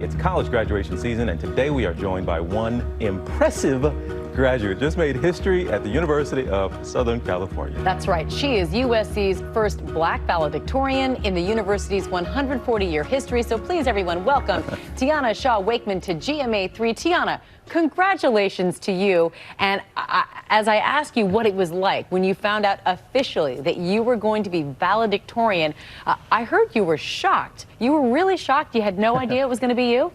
It's college graduation season, and today we are joined by one impressive graduate. Just made history at the University of Southern California. That's right. She is USC's first black valedictorian in the university's 140-year history. So please, everyone, welcome Tianna Shaw-Wakeman to GMA3. Tianna, congratulations to you. And as I ask you what it was like when you found out officially that you were going to be valedictorian, I heard you were shocked. You were really shocked. You had no idea it was going to be you?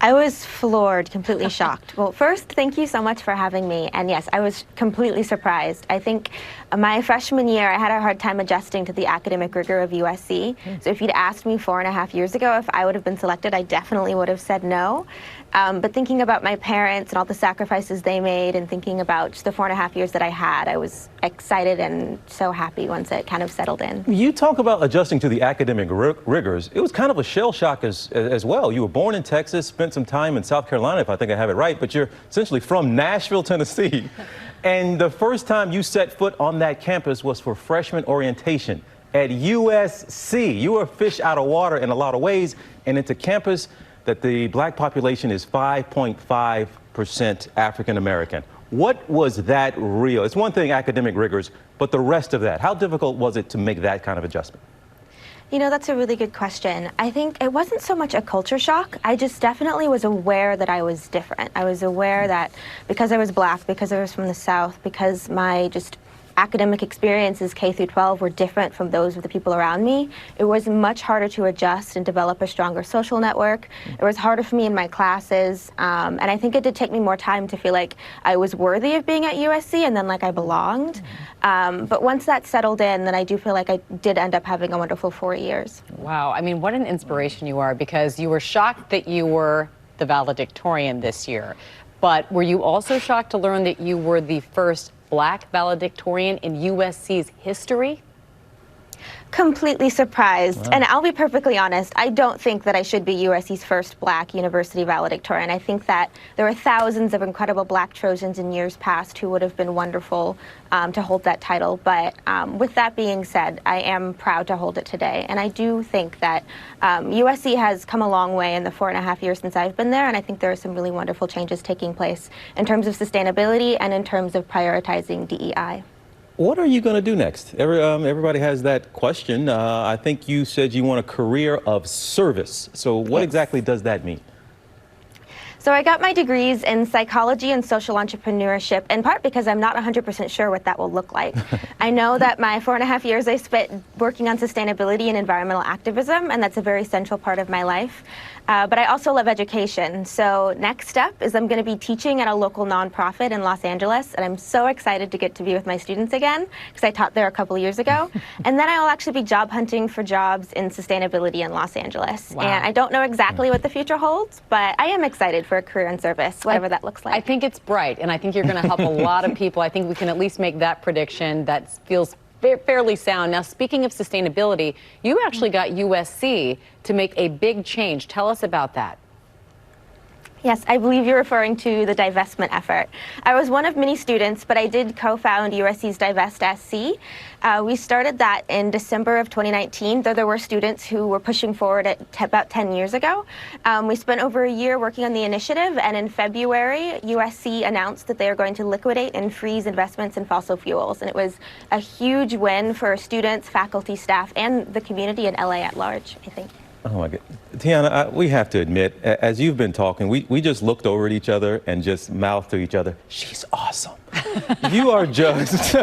I was floored, completely shocked. Well, first, thank you so much for having me. And yes, I was completely surprised. I think my freshman year, I had a hard time adjusting to the academic rigor of USC. So if you'd asked me 4.5 years ago if I would have been selected, I definitely would have said no. But thinking about my parents and all the sacrifices they made and thinking about just the 4.5 years that I had, I was excited and so happy once it kind of settled in. You talk about adjusting to the academic rigors. It was kind of a shell shock as well. You were born in Texas, spent some time in South Carolina, if I think I have it right, but you're essentially from Nashville, Tennessee. And the first time you set foot on that campus was for freshman orientation at USC. You were a fish out of water in a lot of ways, and it's a campus that the black population is 5.5% African American. What was that real? It's one thing, academic rigors, but the rest of that, how difficult was it to make that kind of adjustment? You know, that's a really good question. I think it wasn't so much a culture shock. I just definitely was aware that I was different. I was aware that because I was black, because I was from the South, because my just academic experiences K through 12 were different from those of the people around me, it was much harder to adjust and develop a stronger social network. It was harder for me in my classes, and I think it did take me more time to feel like I was worthy of being at USC and then like I belonged. But once that settled in, then I do feel like I did end up having a wonderful 4 years. Wow. I mean, what an inspiration you are, because you were shocked that you were the valedictorian this year. But were you also shocked to learn that you were the first black valedictorian in USC's history? Completely surprised. Wow. And I'll be perfectly honest, I don't think that I should be USC's first black university valedictorian. I think that there are thousands of incredible black Trojans in years past who would have been wonderful to hold that title. But with that being said, I am proud to hold it today. And I do think that USC has come a long way in the 4.5 years since I've been there. And I think there are some really wonderful changes taking place in terms of sustainability and in terms of prioritizing DEI. What are you going to do next? Everybody has that question. I think you said you want a career of service. So what Yes. exactly does that mean? So I got my degrees in psychology and social entrepreneurship, in part because I'm not 100% sure what that will look like. I know that my 4.5 years I spent working on sustainability and environmental activism, and that's a very central part of my life. But I also love education. So next step is I'm going to be teaching at a local nonprofit in Los Angeles, and I'm so excited to get to be with my students again, because I taught there a couple years ago. And then I will actually be job hunting for jobs in sustainability in Los Angeles. Wow. And I don't know exactly what the future holds, but I am excited for a career in service, whatever that looks like. I think it's bright, and I think you're going to help a lot of people. I think we can at least make that prediction. That feels fairly sound. Now, speaking of sustainability, you actually got USC to make a big change. Tell us about that. Yes, I believe you're referring to the divestment effort. I was one of many students, but I did co-found USC's Divest SC. We started that in December of 2019, though there were students who were pushing forward at about 10 years ago. We spent over a year working on the initiative, and in February, USC announced that they are going to liquidate and freeze investments in fossil fuels. And it was a huge win for students, faculty, staff, and the community in LA at large, I think. Oh my God. Tianna, we have to admit, as you've been talking, we just looked over at each other and just mouthed to each other, she's awesome. You are just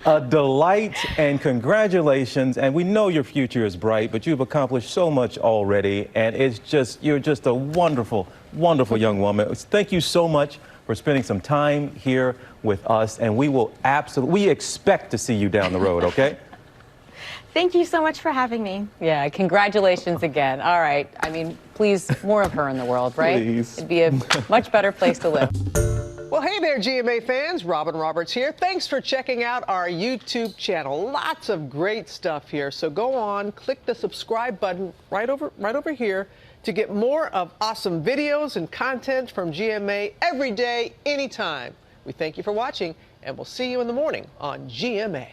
a delight, and congratulations. And we know your future is bright, but you've accomplished so much already. And it's just, you're just a wonderful, wonderful young woman. Thank you so much for spending some time here with us. And we expect to see you down the road, okay? Thank you so much for having me. Yeah, congratulations again. All right. I mean, please, more of her in the world, right? Please. It'd be a much better place to live. Well, hey there, GMA fans. Robin Roberts here. Thanks for checking out our YouTube channel. Lots of great stuff here. So go on, click the subscribe button right over here to get more of awesome videos and content from GMA every day, anytime. We thank you for watching, and we'll see you in the morning on GMA.